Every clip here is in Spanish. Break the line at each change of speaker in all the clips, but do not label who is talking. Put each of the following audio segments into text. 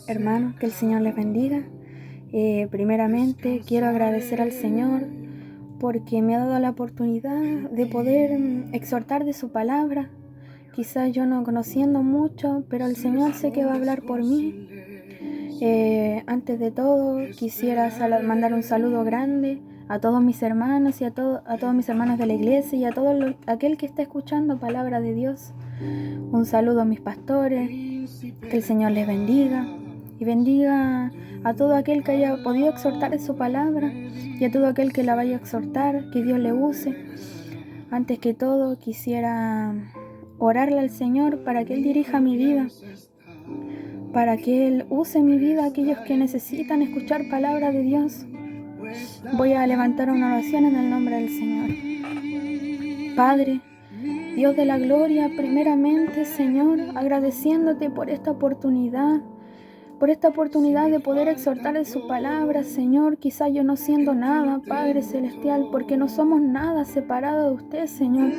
Hermanos, que el Señor les bendiga. Primeramente quiero agradecer al Señor porque me ha dado la oportunidad de poder exhortar de su palabra. Quizás yo no conociendo mucho, pero el Señor sé que va a hablar por mí. Antes de todo quisiera mandar un saludo grande a todos mis hermanos y a todos mis hermanos de la iglesia y a todo aquel que está escuchando palabra de Dios. Un saludo a mis pastores, que el Señor les bendiga y bendiga a todo aquel que haya podido exhortar de su palabra y a todo aquel que la vaya a exhortar, que Dios le use. Antes que todo quisiera orarle al Señor para que Él dirija mi vida, para que Él use mi vida a aquellos que necesitan escuchar palabra de Dios. Voy a levantar una oración en el nombre del Señor. Padre, Dios de la gloria, primeramente, Señor, agradeciéndote por esta oportunidad de poder exhortar de su palabra, Señor. Quizá yo no siendo nada, Padre Celestial, porque no somos nada separado de usted, Señor.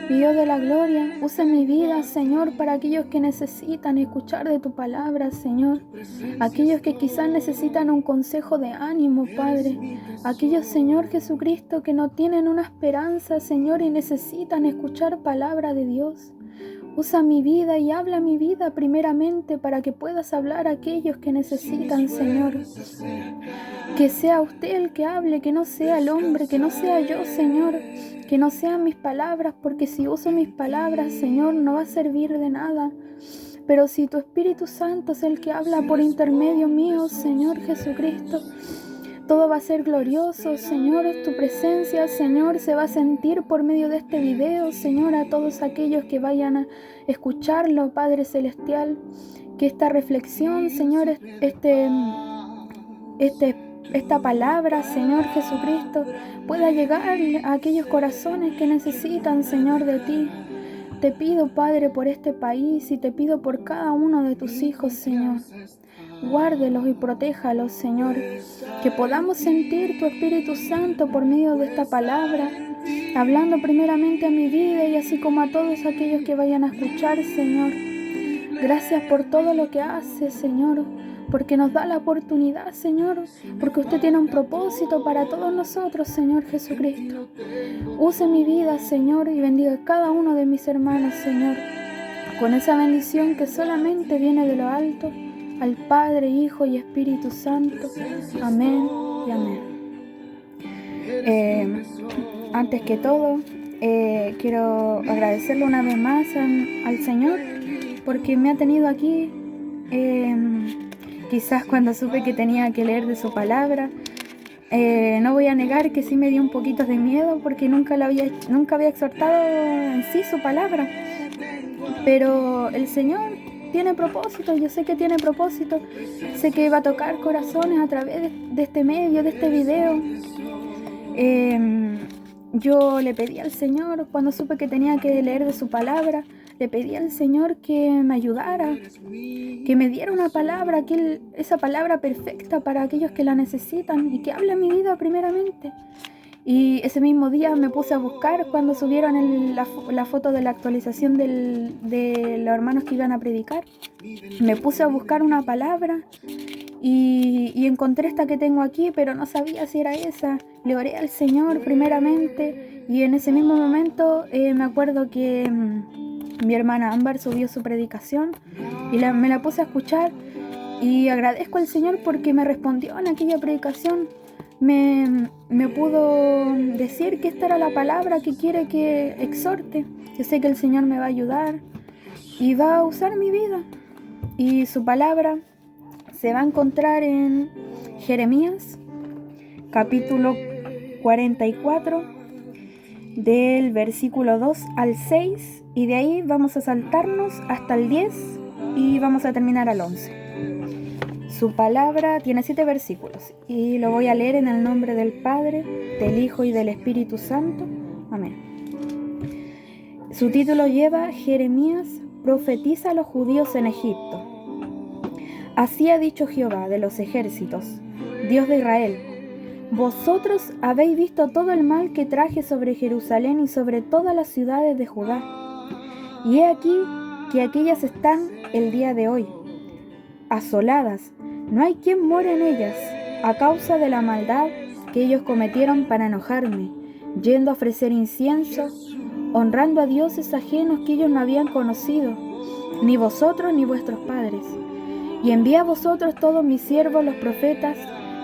Mi Dios de la gloria, usa mi vida, Señor, para aquellos que necesitan escuchar de tu palabra, Señor. Aquellos que quizás necesitan un consejo de ánimo, Padre. Aquellos, Señor Jesucristo, que no tienen una esperanza, Señor, y necesitan escuchar palabra de Dios. Usa mi vida y habla mi vida primeramente para que puedas hablar a aquellos que necesitan, Señor. Que sea usted el que hable, que no sea el hombre, que no sea yo, Señor. Que no sean mis palabras, porque si uso mis palabras, Señor, no va a servir de nada. Pero si tu Espíritu Santo es el que habla por intermedio mío, Señor Jesucristo, todo va a ser glorioso, Señor. Tu presencia, Señor, se va a sentir por medio de este video, Señor, a todos aquellos que vayan a escucharlo, Padre Celestial. Que esta reflexión, Señor, esta palabra, Señor Jesucristo, pueda llegar a aquellos corazones que necesitan, Señor, de ti. Te pido, Padre, por este país y te pido por cada uno de tus hijos, Señor. Guárdelos y protéjalos, Señor. Que podamos sentir tu Espíritu Santo por medio de esta palabra, hablando primeramente a mi vida y así como a todos aquellos que vayan a escuchar, Señor. Gracias por todo lo que haces, Señor, porque nos da la oportunidad, Señor, porque usted tiene un propósito para todos nosotros, Señor Jesucristo. Use mi vida, Señor, y bendiga a cada uno de mis hermanos, Señor, con esa bendición que solamente viene de lo alto, al Padre, Hijo y Espíritu Santo. Amén y amén. Antes que todo, quiero agradecerle una vez más al Señor, porque me ha tenido aquí. Quizás cuando supe que tenía que leer de su palabra, no voy a negar que sí me dio un poquito de miedo, porque nunca había exhortado en sí su palabra. Pero el Señor tiene propósito, yo sé que tiene propósito, sé que va a tocar corazones a través de este medio, de este video. Yo le pedí al Señor, cuando supe que tenía que leer de su palabra, le pedí al Señor que me ayudara, que me diera una palabra, esa palabra perfecta para aquellos que la necesitan y que hable mi vida primeramente. Y ese mismo día me puse a buscar cuando subieron la foto de la actualización de los hermanos que iban a predicar. Me puse a buscar una palabra y encontré esta que tengo aquí, pero no sabía si era esa. Le oré al Señor primeramente y en ese mismo momento me acuerdo que mi hermana Ámbar subió su predicación y me la puse a escuchar y agradezco al Señor porque me respondió en aquella predicación. Me pudo decir que esta era la palabra que quiere que exhorte. Yo sé que el Señor me va a ayudar y va a usar mi vida. Y su palabra se va a encontrar en Jeremías, capítulo 44, del versículo 2 al 6. Y de ahí vamos a saltarnos hasta el 10 y vamos a terminar al 11. Su palabra tiene 7 versículos y lo voy a leer en el nombre del Padre, del Hijo y del Espíritu Santo. Amén. Su título lleva: Jeremías profetiza a los judíos en Egipto. Así ha dicho Jehová de los ejércitos, Dios de Israel: vosotros habéis visto todo el mal que traje sobre Jerusalén y sobre todas las ciudades de Judá. Y he aquí que aquellas están el día de hoy, asoladas, no hay quien more en ellas, a causa de la maldad que ellos cometieron para enojarme, yendo a ofrecer incienso, honrando a dioses ajenos que ellos no habían conocido, ni vosotros ni vuestros padres. Y envié a vosotros todos mis siervos los profetas,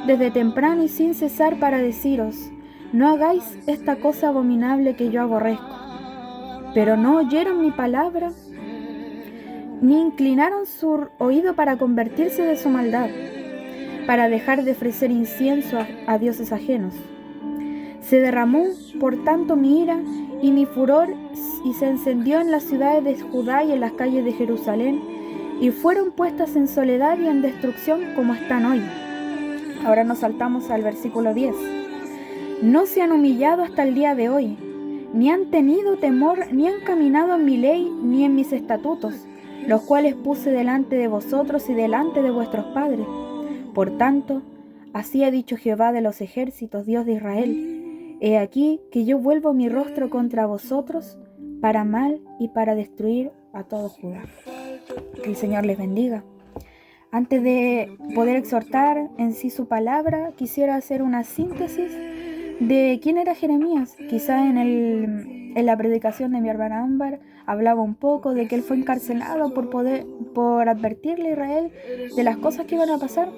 desde temprano y sin cesar, para deciros: no hagáis esta cosa abominable que yo aborrezco. Pero no oyeron mi palabra, ni inclinaron su oído para convertirse de su maldad, para dejar de ofrecer incienso a dioses ajenos. Se derramó, por tanto, mi ira y mi furor, y se encendió en las ciudades de Judá y en las calles de Jerusalén, y fueron puestas en soledad y en destrucción como están hoy. Ahora nos saltamos al versículo 10. No se han humillado hasta el día de hoy, ni han tenido temor, ni han caminado en mi ley, ni en mis estatutos, los cuales puse delante de vosotros y delante de vuestros padres. Por tanto, así ha dicho Jehová de los ejércitos, Dios de Israel: he aquí que yo vuelvo mi rostro contra vosotros para mal y para destruir a todo Judá. Que el Señor les bendiga. Antes de poder exhortar en sí su palabra, quisiera hacer una síntesis de quién era Jeremías. Quizá en la predicación de mi hermana Ámbar hablaba un poco de que él fue encarcelado por advertirle a Israel de las cosas que iban a pasar.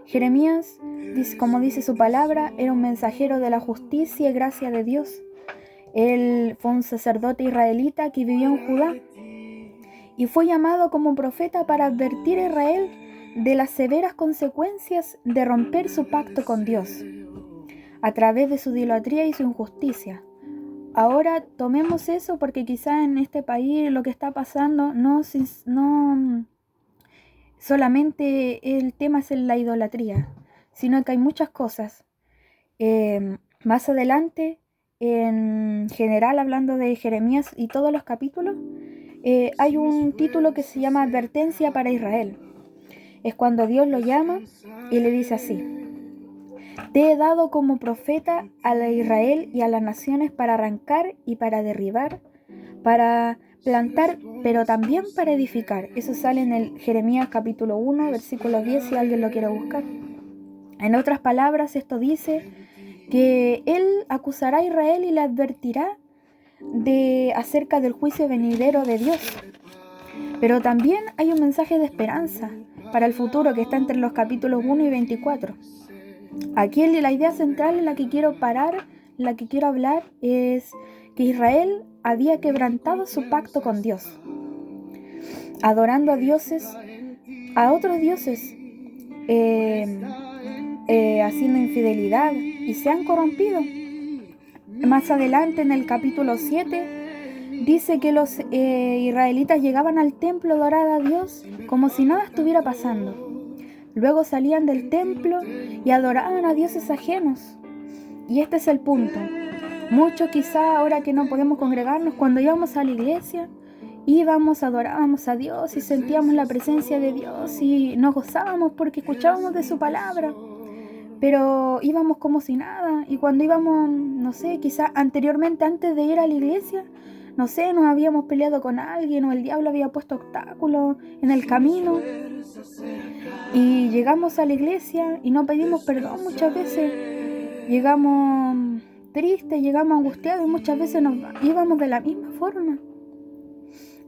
Jeremías, como dice su palabra, era un mensajero de la justicia y gracia de Dios. Él fue un sacerdote israelita que vivió en Judá y fue llamado como profeta para advertir a Israel de las severas consecuencias de romper su pacto con Dios a través de su idolatría y su injusticia. Ahora tomemos eso, porque quizá en este país lo que está pasando no solamente el tema es la idolatría, sino que hay muchas cosas. Más adelante, en general, hablando de Jeremías y todos los capítulos, hay un título que se llama Advertencia para Israel. Es cuando Dios lo llama y le dice así: te he dado como profeta a Israel y a las naciones para arrancar y para derribar, para plantar, pero también para edificar. Eso sale en el Jeremías capítulo 1, versículo 10, si alguien lo quiere buscar. En otras palabras, esto dice que él acusará a Israel y le advertirá acerca del juicio venidero de Dios. Pero también hay un mensaje de esperanza para el futuro que está entre los capítulos 1 y 24. Aquí la idea central en la que quiero parar, en la que quiero hablar, es que Israel había quebrantado su pacto con Dios, adorando a otros dioses, haciendo infidelidad, y se han corrompido. Más adelante, en el capítulo 7, dice que los israelitas llegaban al templo a adorar a Dios como si nada estuviera pasando. Luego salían del templo y adoraban a dioses ajenos. Y este es el punto. Muchos quizá ahora que no podemos congregarnos, cuando íbamos a la iglesia, adorábamos a Dios y sentíamos la presencia de Dios y nos gozábamos porque escuchábamos de su palabra. Pero íbamos como si nada, y cuando íbamos, no sé, quizá anteriormente, antes de ir a la iglesia, no sé, nos habíamos peleado con alguien o el diablo había puesto obstáculos en el camino y llegamos a la iglesia y no pedimos perdón muchas veces. Llegamos tristes, llegamos angustiados y muchas veces nos íbamos de la misma forma.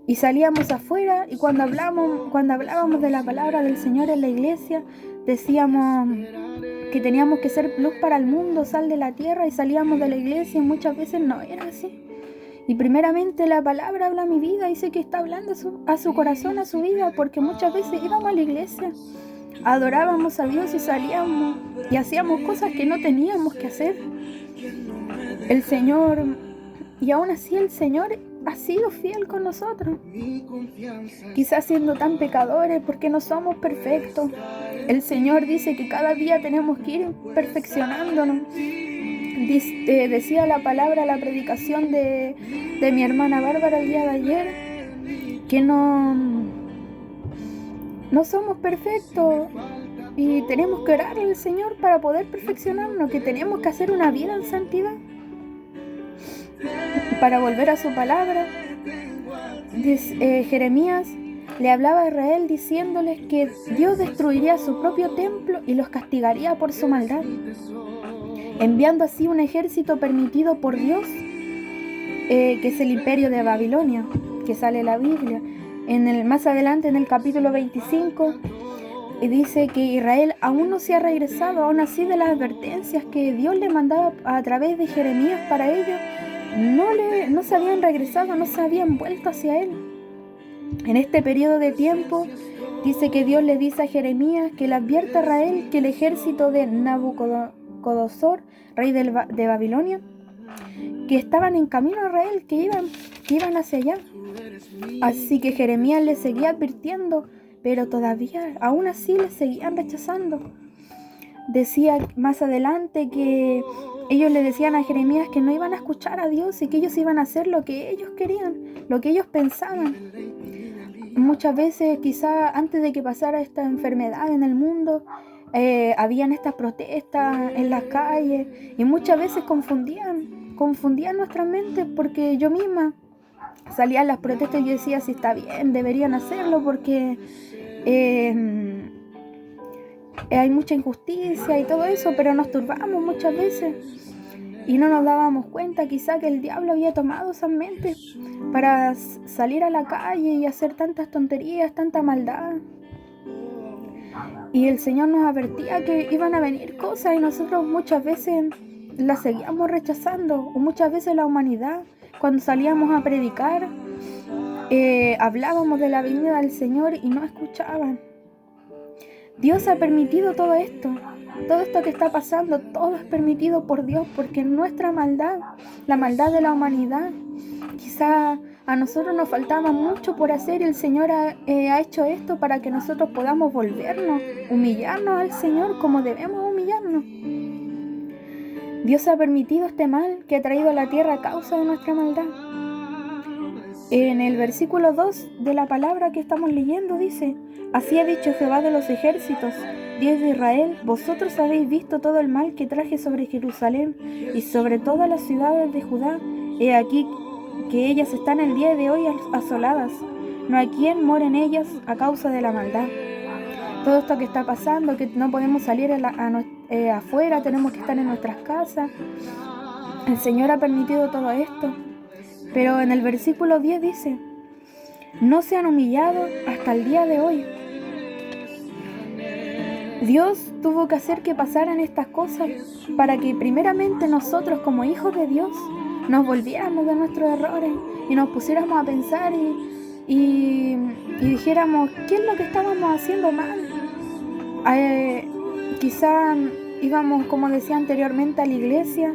Y salíamos afuera y cuando hablábamos de la palabra del Señor en la iglesia, decíamos que teníamos que ser luz para el mundo, sal de la tierra, y salíamos de la iglesia y muchas veces no era así. Y primeramente la palabra habla a mi vida y sé que está hablando a su corazón, a su vida, porque muchas veces íbamos a la iglesia, adorábamos a Dios y salíamos y hacíamos cosas que no teníamos que hacer. El Señor, y aún así el Señor ha sido fiel con nosotros. Quizás siendo tan pecadores, porque no somos perfectos. El Señor dice que cada día tenemos que ir perfeccionándonos. Decía la palabra, la predicación de mi hermana Bárbara el día de ayer, que no somos perfectos y tenemos que orar al Señor para poder perfeccionarnos, que tenemos que hacer una vida en santidad para volver a su palabra. Jeremías le hablaba a Israel diciéndoles que Dios destruiría su propio templo y los castigaría por su maldad, enviando así un ejército permitido por Dios, que es el imperio de Babilonia, que sale en la Biblia. Más adelante, en el capítulo 25, dice que Israel aún no se ha regresado, aún así de las advertencias que Dios le mandaba a través de Jeremías para ellos, no se habían regresado, no se habían vuelto hacia él. En este periodo de tiempo, dice que Dios le dice a Jeremías que le advierta a Israel que el ejército de Nabucodonosor, rey de Babilonia, que estaban en camino a Israel, que iban hacia allá. Así que Jeremías le seguía advirtiendo, pero todavía, aún así, le seguían rechazando. Decía más adelante que ellos le decían a Jeremías que no iban a escuchar a Dios y que ellos iban a hacer lo que ellos querían, lo que ellos pensaban. Muchas veces, quizá antes de que pasara esta enfermedad en el mundo, habían estas protestas en las calles y muchas veces confundían nuestra mente, porque yo misma salía a las protestas y yo decía, si está bien, deberían hacerlo porque hay mucha injusticia y todo eso, pero nos turbamos muchas veces y no nos dábamos cuenta quizá que el diablo había tomado esas mentes para salir a la calle y hacer tantas tonterías, tanta maldad. Y el Señor nos advertía que iban a venir cosas y nosotros muchas veces las seguíamos rechazando, o muchas veces la humanidad, cuando salíamos a predicar, hablábamos de la venida del Señor y no escuchaban. Dios ha permitido todo esto que está pasando, todo es permitido por Dios, porque nuestra maldad, la maldad de la humanidad, quizá a nosotros nos faltaba mucho por hacer y el Señor ha hecho esto para que nosotros podamos volvernos, humillarnos al Señor como debemos humillarnos. Dios ha permitido este mal que ha traído a la tierra a causa de nuestra maldad. En el versículo 2 de la palabra que estamos leyendo dice: así ha dicho Jehová de los ejércitos, Dios de Israel, vosotros habéis visto todo el mal que traje sobre Jerusalén y sobre todas las ciudades de Judá. He aquí que ellas están el día de hoy asoladas, no hay quien more en ellas a causa de la maldad. Todo esto que está pasando, que no podemos salir afuera, tenemos que estar en nuestras casas. El Señor ha permitido todo esto. Pero en el versículo 10 dice: no se han humillado hasta el día de hoy. Dios tuvo que hacer que pasaran estas cosas para que primeramente nosotros, como hijos de Dios, nos volviéramos de nuestros errores y nos pusiéramos a pensar y dijéramos qué es lo que estábamos haciendo mal. Quizá íbamos, como decía anteriormente, a la iglesia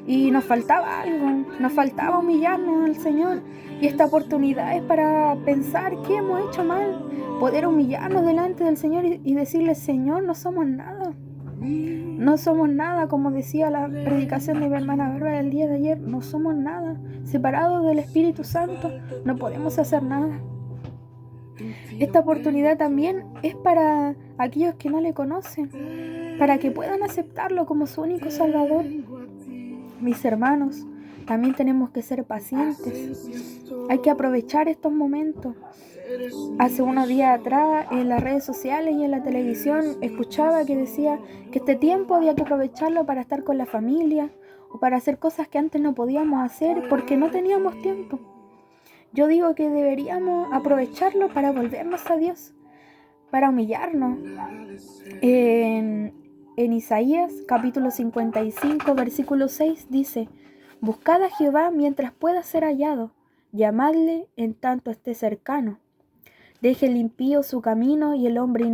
y nos faltaba algo, nos faltaba humillarnos al Señor, y esta oportunidad es para pensar qué hemos hecho mal, poder humillarnos delante del Señor y decirle: Señor, no somos nada, como decía la predicación de mi hermana Bárbara el día de ayer, no somos nada, separados del Espíritu Santo no podemos hacer nada. Esta oportunidad también es para aquellos que no le conocen, para que puedan aceptarlo como su único Salvador. Mis hermanos, también tenemos que ser pacientes. Hay que aprovechar estos momentos. Hace unos días atrás, en las redes sociales y en la televisión, escuchaba que decía que este tiempo había que aprovecharlo para estar con la familia o para hacer cosas que antes no podíamos hacer porque no teníamos tiempo. Yo digo que deberíamos aprovecharlo para volvernos a Dios, para humillarnos. En Isaías capítulo 55 versículo 6 dice: buscad a Jehová mientras pueda ser hallado, llamadle en tanto esté cercano. Deje el impío su camino y el hombre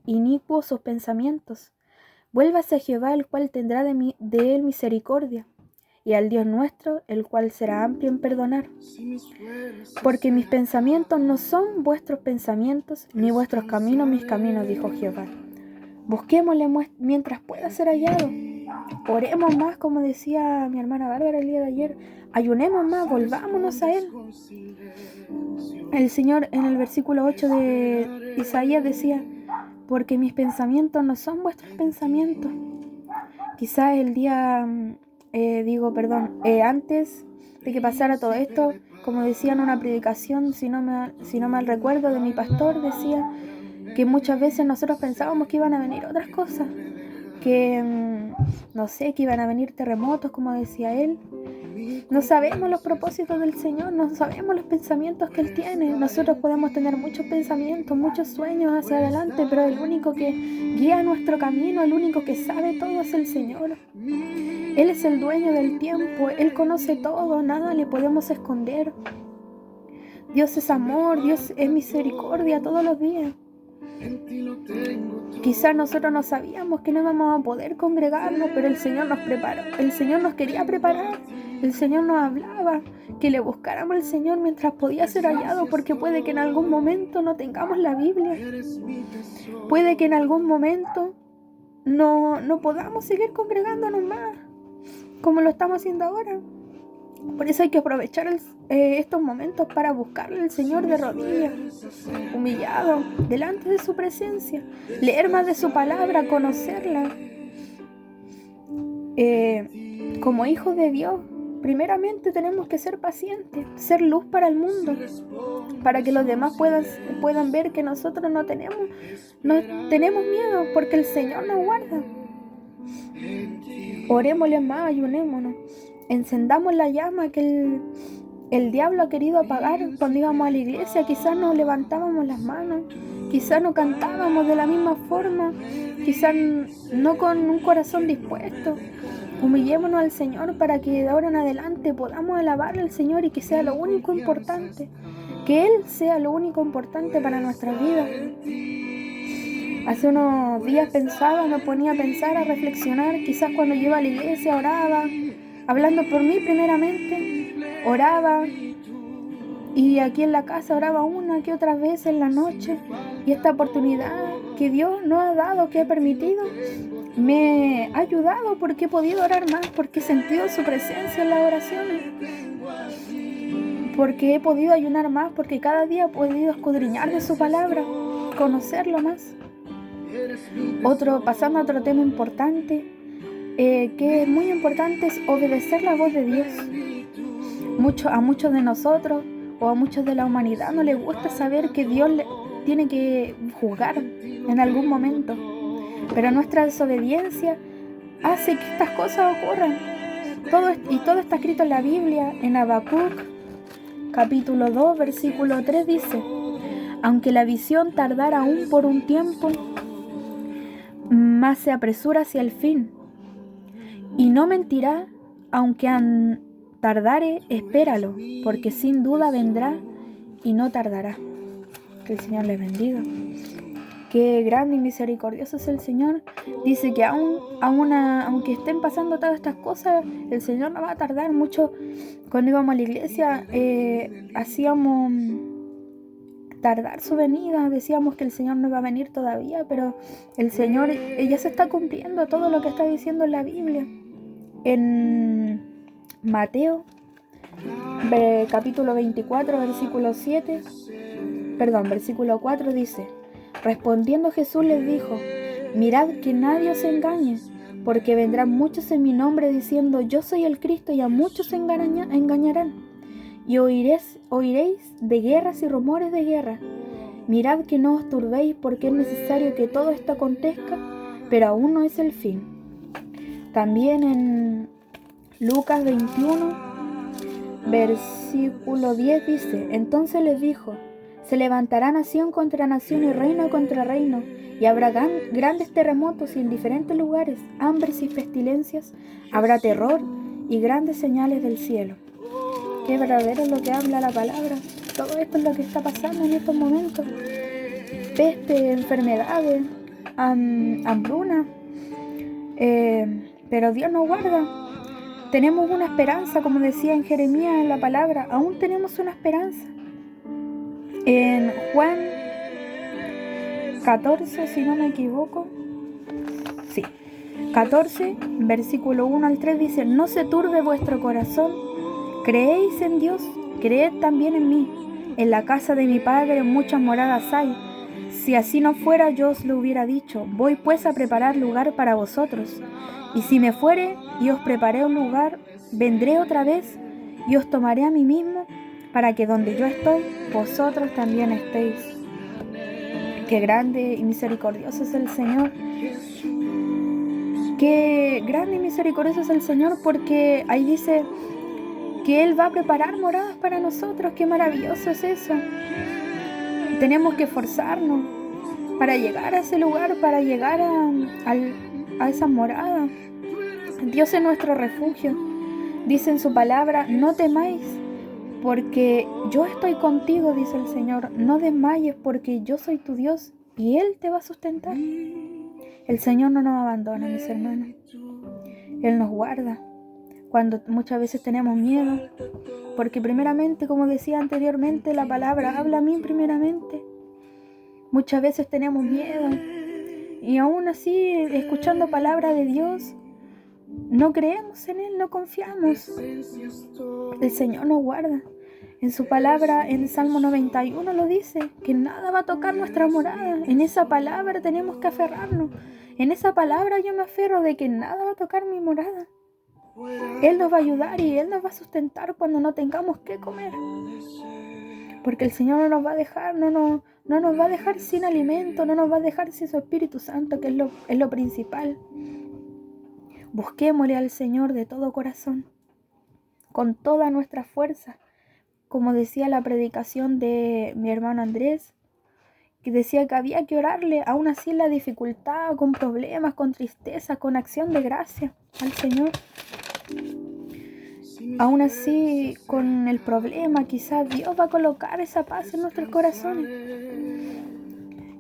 inicuo sus pensamientos. Vuélvase a Jehová, el cual tendrá de él misericordia, y al Dios nuestro, el cual será amplio en perdonar. Porque mis pensamientos no son vuestros pensamientos, ni vuestros caminos mis caminos, dijo Jehová. Busquémosle mientras pueda ser hallado. Oremos más, como decía mi hermana Bárbara el día de ayer. Ayunemos más, volvámonos a Él. El Señor en el versículo 8 de Isaías decía: porque mis pensamientos no son vuestros pensamientos. Quizás el día, antes de que pasara todo esto, como decía en una predicación, si no mal recuerdo, de mi pastor, decía que muchas veces nosotros pensábamos que iban a venir otras cosas, que no sé, que iban a venir terremotos, como decía él. No sabemos los propósitos del Señor, no sabemos los pensamientos que Él tiene. Nosotros podemos tener muchos pensamientos, muchos sueños hacia adelante, pero el único que guía nuestro camino, el único que sabe todo es el Señor. Él es el dueño del tiempo, Él conoce todo, nada le podemos esconder. Dios es amor, Dios es misericordia todos los días. Quizás nosotros no sabíamos que no íbamos a poder congregarnos, pero el Señor nos preparó, el Señor nos quería preparar, el Señor nos hablaba, que le buscáramos al Señor mientras podía ser hallado, porque puede que en algún momento no tengamos la Biblia, puede que en algún momento no podamos seguir congregándonos más, como lo estamos haciendo ahora. Por eso hay que aprovechar estos momentos para buscarle al Señor de rodillas, humillado, delante de su presencia, leer más de su palabra, conocerla. Como hijos de Dios, primeramente tenemos que ser pacientes, ser luz para el mundo, para que los demás puedan ver que nosotros no tenemos miedo, porque el Señor nos guarda. Orémosle más, ayunémonos. Encendamos la llama que el diablo ha querido apagar cuando íbamos a la iglesia. Quizás no levantábamos las manos, quizás no cantábamos de la misma forma, quizás no con un corazón dispuesto. Humillémonos al Señor para que de ahora en adelante podamos alabarle al Señor y que sea lo único importante, que Él sea lo único importante para nuestras vidas. Hace unos días me ponía a pensar, a reflexionar, quizás cuando yo iba a la iglesia oraba, hablando por mí primeramente, oraba, y aquí en la casa oraba una que otras veces en la noche, y esta oportunidad que Dios nos ha dado, que ha permitido, me ha ayudado porque he podido orar más, porque he sentido su presencia en las oraciones, porque he podido ayunar más, porque cada día he podido escudriñar de su palabra, conocerlo más. Pasando a otro tema importante, que es muy importante, es obedecer la voz de Dios. A muchos de nosotros o a muchos de la humanidad no les gusta saber que Dios tiene que juzgar en algún momento, pero nuestra desobediencia hace que estas cosas ocurran. Todo está escrito en la Biblia. En Habacuc capítulo 2 versículo 3 dice: aunque la visión tardara aún por un tiempo, mas se apresura hacia el fin, y no mentirá, aunque tardare, espéralo, porque sin duda vendrá y no tardará. Que el Señor les bendiga. Qué grande y misericordioso es el Señor. Dice que aunque estén pasando todas estas cosas, el Señor no va a tardar mucho. Cuando íbamos a la iglesia, hacíamos tardar su venida, decíamos que el Señor no iba a venir todavía, pero el Señor ya se está cumpliendo todo lo que está diciendo en la Biblia. En Mateo capítulo 24 versículo 4 dice: respondiendo Jesús les dijo: mirad que nadie os engañe, porque vendrán muchos en mi nombre diciendo yo soy el Cristo, y a muchos engañarán. Y oiréis de guerras y rumores de guerra. Mirad que no os turbéis, porque es necesario que todo esto acontezca, pero aún no es el fin. También en Lucas 21, versículo 10 dice: entonces les dijo: se levantará nación contra nación y reino contra reino, y habrá grandes terremotos, y en diferentes lugares hambres y pestilencias, habrá terror y grandes señales del cielo. Qué verdadero es lo que habla la palabra. Todo esto es lo que está pasando en estos momentos. Peste, enfermedades, hambruna. Pero Dios nos guarda. Tenemos una esperanza, como decía en Jeremías en la palabra. Aún tenemos una esperanza. En Juan 14, si no me equivoco. Sí. 14, versículo 1 al 3 dice: no se turbe vuestro corazón. Creéis en Dios, creed también en mí. En la casa de mi Padre muchas moradas hay. Si así no fuera, yo os lo hubiera dicho. Voy pues a preparar lugar para vosotros. Y si me fuere y os preparé un lugar, vendré otra vez y os tomaré a mí mismo, para que donde yo estoy, vosotros también estéis. Qué grande y misericordioso es el Señor. Qué grande y misericordioso es el Señor, porque ahí dice que Él va a preparar moradas para nosotros. Qué maravilloso es eso. Tenemos que esforzarnos para llegar a ese lugar, para llegar a esa morada. Dios es nuestro refugio. Dice en su palabra: no temáis, porque yo estoy contigo, dice el Señor. No desmayes, porque yo soy tu Dios y Él te va a sustentar. El Señor no nos abandona, mis hermanos. Él nos guarda cuando muchas veces tenemos miedo, porque primeramente, como decía anteriormente, la palabra habla a mí primeramente. Muchas veces tenemos miedo y aún así, escuchando palabra de Dios, no creemos en Él, no confiamos. El Señor nos guarda. En su palabra, en Salmo 91 lo dice, que nada va a tocar nuestra morada. En esa palabra tenemos que aferrarnos. En esa palabra yo me aferro de que nada va a tocar mi morada. Él nos va a ayudar y Él nos va a sustentar cuando no tengamos que comer. Porque el Señor no nos va a dejar, no nos va a dejar sin alimento, no nos va a dejar sin su Espíritu Santo, que es lo principal. Busquémosle al Señor de todo corazón, con toda nuestra fuerza. Como decía la predicación de mi hermano Andrés, que decía que había que orarle, aún así en la dificultad, con problemas, con tristeza, con acción de gracia al Señor. Aún así, con el problema, quizás Dios va a colocar esa paz en nuestros corazones.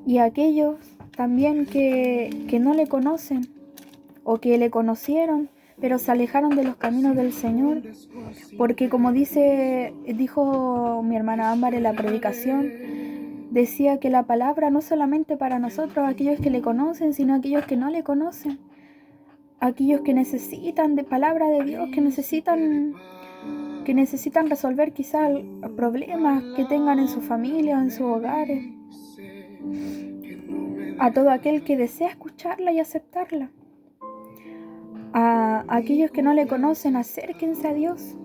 Y aquellos también que no le conocen, o que le conocieron, pero se alejaron de los caminos del Señor, porque como dijo mi hermana Ámbar en la predicación, decía que la palabra no solamente para nosotros, aquellos que le conocen, sino aquellos que no le conocen, aquellos que necesitan de palabra de Dios, que necesitan resolver quizás problemas que tengan en su familia o en sus hogares, a todo aquel que desea escucharla y aceptarla. A aquellos que no le conocen, acérquense a Dios.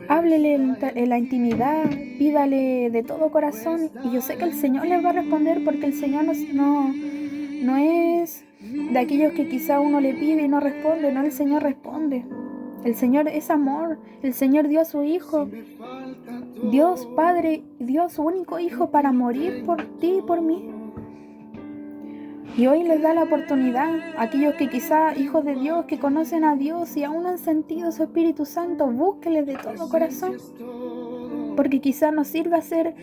Háblele en la intimidad, pídale de todo corazón, y yo sé que el Señor les va a responder, porque el Señor no es de aquellos que quizá uno le pide y no responde. No, el Señor responde. El Señor es amor. El Señor dio a su Hijo, Dios Padre, dio a su único Hijo para morir por ti y por mí. Y hoy les da la oportunidad a aquellos que quizá, hijos de Dios, que conocen a Dios y aún no han sentido su Espíritu Santo, búsquenle de todo corazón. Porque quizá nos sirva ser,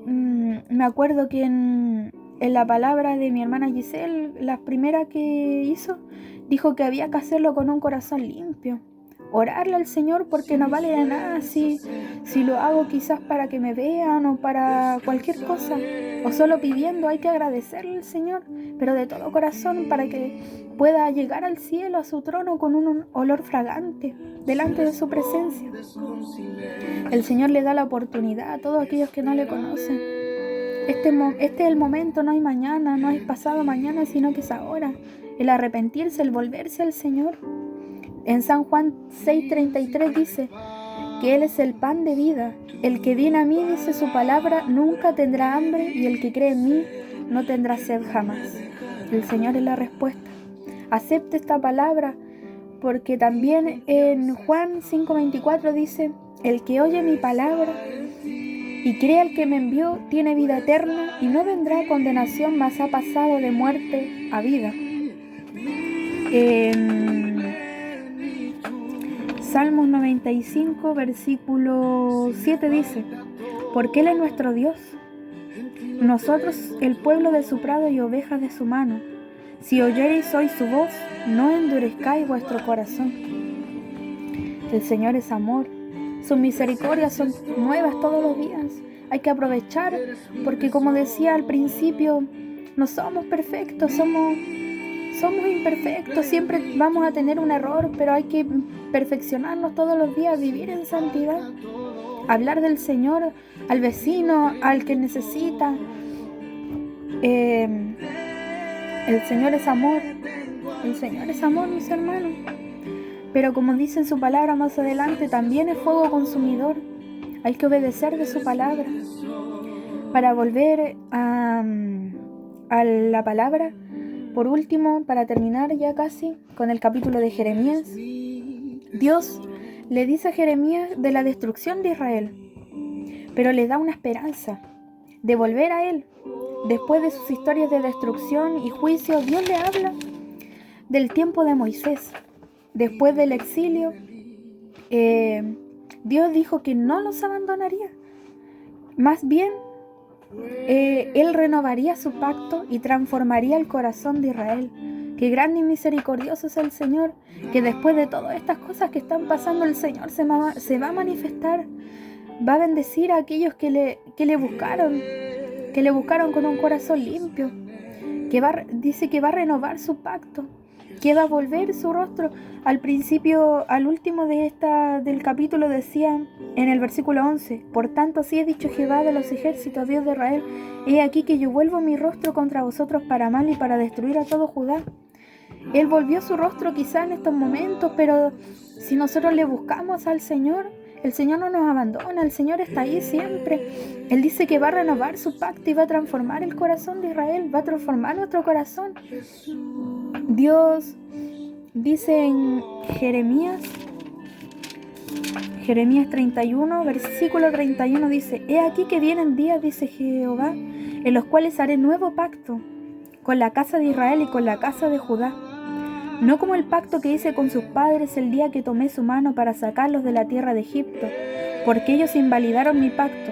me acuerdo que en la palabra de mi hermana Giselle, la primera que hizo, dijo que había que hacerlo con un corazón limpio. Orarle al Señor, porque no vale de nada si lo hago quizás para que me vean o para cualquier cosa, o solo pidiendo. Hay que agradecerle al Señor, pero de todo corazón, para que pueda llegar al cielo, a su trono, con un olor fragante delante de su presencia. El Señor le da la oportunidad a todos aquellos que no le conocen. Este es el momento, no hay mañana, no hay pasado mañana, sino que es ahora. El arrepentirse, el volverse al Señor. En San Juan 6:33 dice que Él es el pan de vida. El que viene a mí, dice su palabra, nunca tendrá hambre, y el que cree en mí no tendrá sed jamás. El Señor es la respuesta. Acepte esta palabra, porque también en Juan 5:24 dice: el que oye mi palabra y cree al que me envió tiene vida eterna, y no vendrá a condenación, mas ha pasado de muerte a vida. Salmos 95, versículo 7 dice: porque Él es nuestro Dios, nosotros el pueblo de su prado y ovejas de su mano. Si oyereis hoy su voz, no endurezcáis vuestro corazón. El Señor es amor, sus misericordias son nuevas todos los días. Hay que aprovechar, porque como decía al principio, no somos perfectos, somos imperfectos, siempre vamos a tener un error, pero hay que perfeccionarnos todos los días, vivir en santidad, hablar del Señor al vecino, al que necesita. El Señor es amor, mis hermanos. pero como dice en su palabra más adelante, también es fuego consumidor. Hay que obedecer de su palabra. Para volver a la palabra, por último, para terminar ya casi con el capítulo de Jeremías, Dios le dice a Jeremías de la destrucción de Israel, pero le da una esperanza de volver a él. Después de sus historias de destrucción y juicio, Dios le habla del tiempo de Moisés. Después del exilio, Dios dijo que no los abandonaría. Más bien, Él renovaría su pacto y transformaría el corazón de Israel. Qué grande y misericordioso es el Señor, que después de todas estas cosas que están pasando, el Señor se va a manifestar. Va a bendecir a aquellos que le buscaron con un corazón limpio. Dice que va a renovar su pacto, que va a volver su rostro. Al principio, al último del capítulo decía en el versículo 11: por tanto así ha dicho Jehová de los ejércitos, Dios de Israel, he aquí que yo vuelvo mi rostro contra vosotros para mal y para destruir a todo Judá. Él volvió su rostro quizá en estos momentos, pero si nosotros le buscamos al Señor, el Señor no nos abandona, el Señor está ahí siempre. Él dice que va a renovar su pacto y va a transformar el corazón de Israel, va a transformar nuestro corazón. Dios dice en Jeremías 31, versículo 31, dice: he aquí que vienen días, dice Jehová, en los cuales haré nuevo pacto con la casa de Israel y con la casa de Judá. No como el pacto que hice con sus padres el día que tomé su mano para sacarlos de la tierra de Egipto, porque ellos invalidaron mi pacto,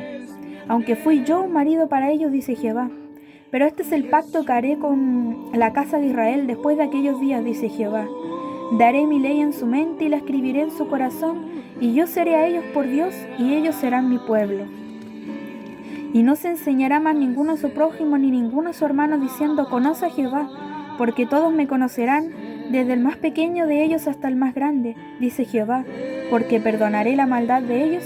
aunque fui yo un marido para ellos, dice Jehová. Pero este es el pacto que haré con la casa de Israel después de aquellos días, dice Jehová. Daré mi ley en su mente y la escribiré en su corazón, y yo seré a ellos por Dios, y ellos serán mi pueblo. Y no se enseñará más ninguno a su prójimo ni ninguno a su hermano diciendo: conoce a Jehová, porque todos me conocerán, desde el más pequeño de ellos hasta el más grande, dice Jehová, porque perdonaré la maldad de ellos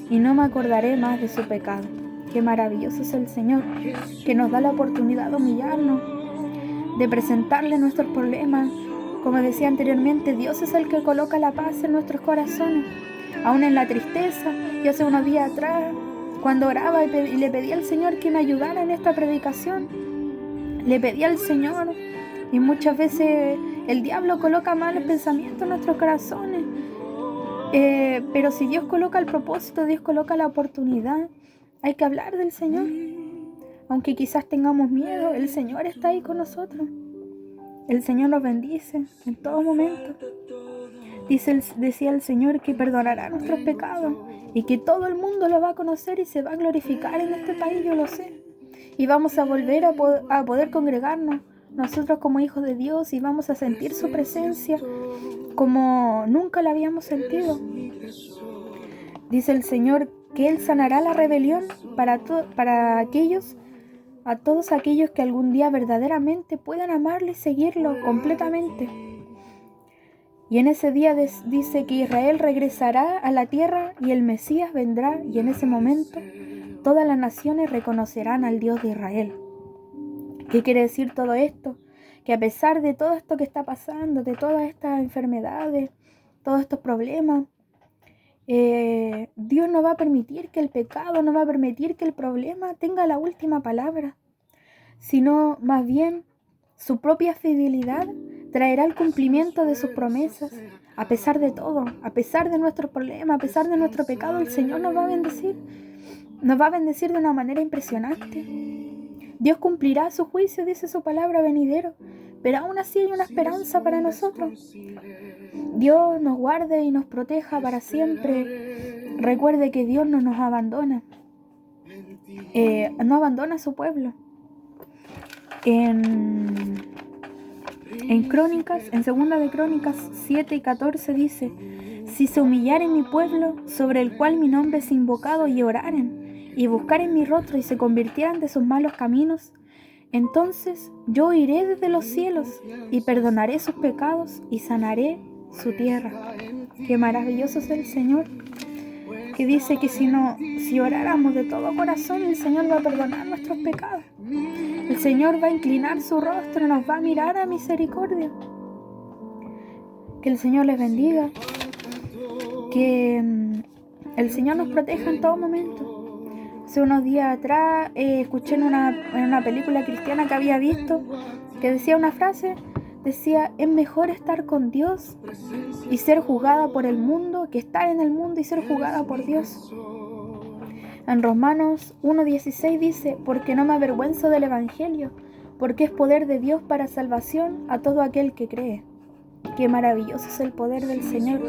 y no me acordaré más de su pecado. Qué maravilloso es el Señor, que nos da la oportunidad de humillarnos, de presentarle nuestros problemas. Como decía anteriormente, Dios es el que coloca la paz en nuestros corazones, aún en la tristeza. Y hace unos días atrás, cuando oraba y le pedí al Señor que me ayudara en esta predicación, le pedí al Señor, y muchas veces el diablo coloca malos pensamientos en nuestros corazones, pero si Dios coloca el propósito, Dios coloca la oportunidad, hay que hablar del Señor. Aunque quizás tengamos miedo, el Señor está ahí con nosotros. El Señor nos bendice en todo momento. Decía el Señor que perdonará nuestros pecados y que todo el mundo lo va a conocer y se va a glorificar en este país, yo lo sé. Y vamos a volver a poder congregarnos nosotros como hijos de Dios, y vamos a sentir su presencia como nunca la habíamos sentido. Dice el Señor que Él sanará la rebelión para todos aquellos que algún día verdaderamente puedan amarle y seguirlo completamente. Y en ese día dice que Israel regresará a la tierra y el Mesías vendrá, y en ese momento todas las naciones reconocerán al Dios de Israel. ¿Qué quiere decir todo esto? Que a pesar de todo esto que está pasando, de todas estas enfermedades, todos estos problemas, Dios no va a permitir que el pecado, no va a permitir que el problema tenga la última palabra, sino más bien su propia fidelidad traerá el cumplimiento de sus promesas. A pesar de todo, a pesar de nuestros problemas, a pesar de nuestro pecado, el Señor nos va a bendecir. Nos va a bendecir de una manera impresionante. Dios cumplirá su juicio, dice su palabra, venidero, pero aún así hay una esperanza para nosotros. Dios nos guarde y nos proteja para siempre. Recuerde que Dios no nos abandona. No abandona a su pueblo. En Crónicas, en Segunda de Crónicas 7 y 14 dice: si se humillaren mi pueblo, sobre el cual mi nombre es invocado, y oraren, y buscaren mi rostro, y se convirtieran de sus malos caminos, entonces yo oiré desde los cielos, y perdonaré sus pecados, y sanaré su tierra. Qué maravilloso es el Señor, que dice que si oráramos de todo corazón, el Señor va a perdonar nuestros pecados. El Señor va a inclinar su rostro y nos va a mirar a misericordia. Que el Señor les bendiga, que el Señor nos proteja en todo momento. Hace unos días atrás escuché en una película cristiana que había visto que decía una frase, decía: es mejor estar con Dios y ser juzgada por el mundo que estar en el mundo y ser juzgada por Dios. En Romanos 1:16 dice: porque no me avergüenzo del Evangelio, porque es poder de Dios para salvación a todo aquel que cree. Qué maravilloso es el poder del Señor.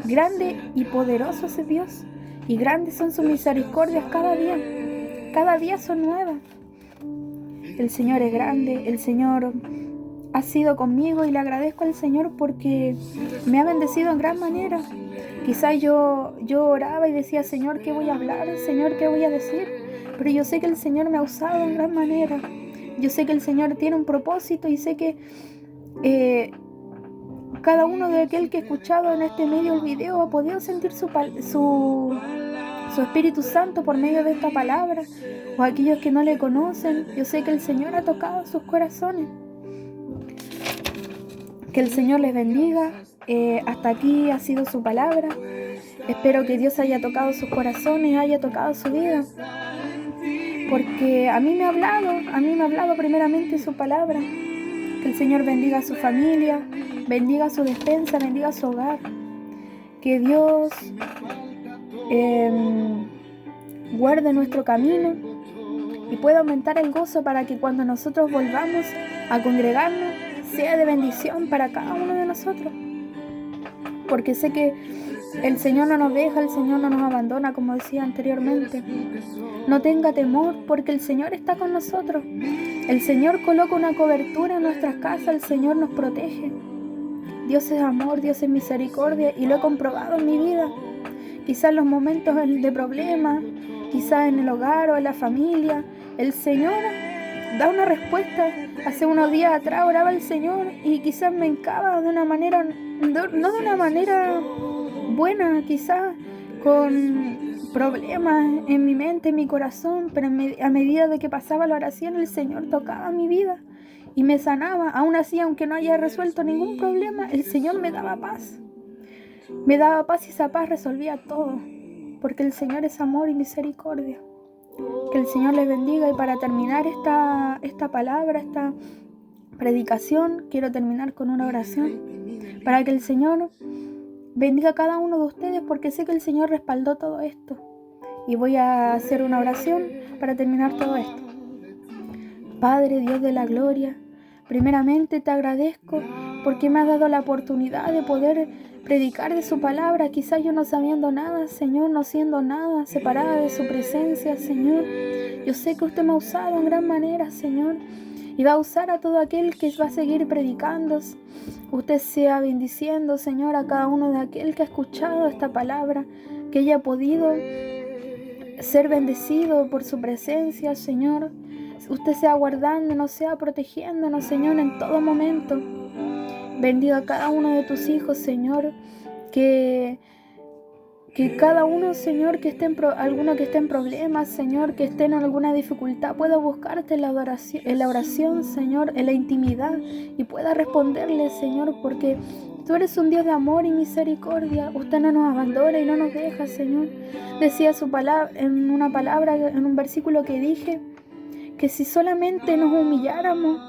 Grande y poderoso es Dios, y grandes son sus misericordias cada día. Cada día son nuevas. El Señor es grande, el Señor ha sido conmigo y le agradezco al Señor porque me ha bendecido en gran manera. Quizás yo oraba y decía: Señor, ¿qué voy a hablar? Señor, ¿qué voy a decir? Pero yo sé que el Señor me ha usado en gran manera. Yo sé que el Señor tiene un propósito y sé que cada uno de aquel que ha escuchado en este medio el video ha podido sentir su Espíritu Santo por medio de esta palabra, o aquellos que no le conocen. Yo sé que el Señor ha tocado sus corazones. Que el Señor les bendiga. Hasta aquí ha sido su palabra. Espero que Dios haya tocado sus corazones, haya tocado su vida, porque a mí me ha hablado primeramente su palabra. Que el Señor bendiga a su familia, bendiga su despensa, bendiga su hogar. Que Dios guarde nuestro camino y pueda aumentar el gozo para que cuando nosotros volvamos a congregarnos sea de bendición para cada uno de nosotros. Porque sé que el Señor no nos deja, el Señor no nos abandona, como decía anteriormente. No tenga temor, porque el Señor está con nosotros. El Señor coloca una cobertura en nuestras casas, el Señor nos protege. Dios es amor, Dios es misericordia, y lo he comprobado en mi vida. Quizás en los momentos de problemas, quizás en el hogar o en la familia, el Señor da una respuesta. Hace unos días atrás oraba al Señor y quizás me hincaba de una manera, no de una manera buena, quizás con problemas en mi mente, en mi corazón, pero a medida de que pasaba la oración, el Señor tocaba mi vida y me sanaba. Aún así, aunque no haya resuelto ningún problema, el Señor me daba paz. Me daba paz y esa paz resolvía todo, porque el Señor es amor y misericordia. Que el Señor les bendiga. Y para terminar esta palabra, esta predicación, quiero terminar con una oración para que el Señor bendiga a cada uno de ustedes, porque sé que el Señor respaldó todo esto. Y voy a hacer una oración para terminar todo esto. Padre, Dios de la gloria, primeramente te agradezco porque me has dado la oportunidad de poder predicar de su palabra, quizás yo no sabiendo nada, Señor, no siendo nada, separada de su presencia, Señor. Yo sé que usted me ha usado en gran manera, Señor, y va a usar a todo aquel que va a seguir predicando. Usted sea bendiciendo, Señor, a cada uno de aquel que ha escuchado esta palabra, que haya podido ser bendecido por su presencia, Señor. Usted sea guardándonos, sea protegiéndonos, Señor, en todo momento. Bendiga a cada uno de tus hijos, Señor, que cada uno, Señor, alguno que esté en problemas, Señor, que esté en alguna dificultad, pueda buscarte en la oración, Señor, en la intimidad, y pueda responderle, Señor, porque tú eres un Dios de amor y misericordia. Usted no nos abandona y no nos deja, Señor. Decía su palabra, en un versículo que dije, que si solamente nos humilláramos,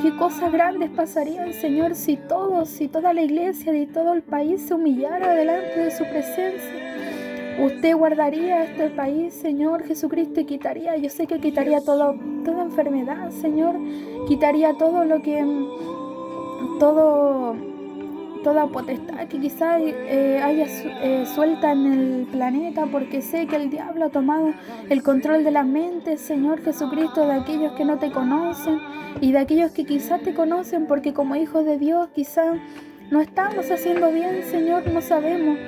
qué cosas grandes pasarían, Señor, si toda la iglesia y todo el país se humillara delante de su presencia. Usted guardaría este país, Señor Jesucristo, y quitaría, yo sé que quitaría toda enfermedad, Señor, quitaría toda potestad que quizás haya suelta en el planeta, porque sé que el diablo ha tomado el control de las mentes, Señor Jesucristo, de aquellos que no te conocen y de aquellos que quizás te conocen, porque como hijos de Dios quizás no estamos haciendo bien, Señor, no sabemos.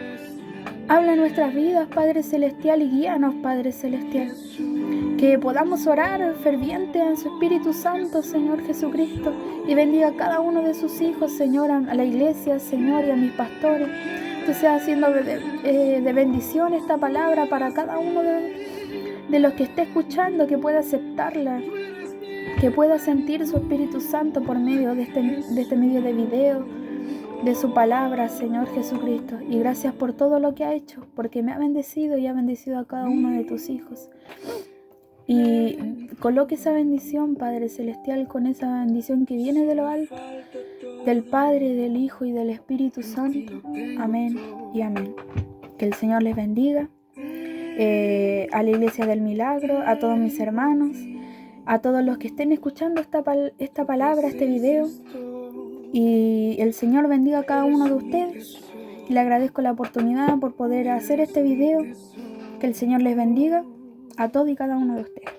Habla en nuestras vidas, Padre Celestial, y guíanos, Padre Celestial. Que podamos orar ferviente en su Espíritu Santo, Señor Jesucristo, y bendiga a cada uno de sus hijos, Señor, a la iglesia, Señor, y a mis pastores. Que sea haciendo de bendición esta palabra para cada uno de los que esté escuchando, que pueda aceptarla, que pueda sentir su Espíritu Santo por medio de este medio de video. de su palabra, Señor Jesucristo. Y gracias por todo lo que ha hecho, porque me ha bendecido y ha bendecido a cada uno de tus hijos. Y coloque esa bendición, Padre Celestial, con esa bendición que viene de lo alto, del Padre, del Hijo y del Espíritu Santo. Amén y amén. Que el Señor les bendiga. A la Iglesia del Milagro, a todos mis hermanos, a todos los que estén escuchando esta palabra, este video. Y el Señor bendiga a cada uno de ustedes. Le agradezco la oportunidad por poder hacer este video. Que el Señor les bendiga a todos y cada uno de ustedes.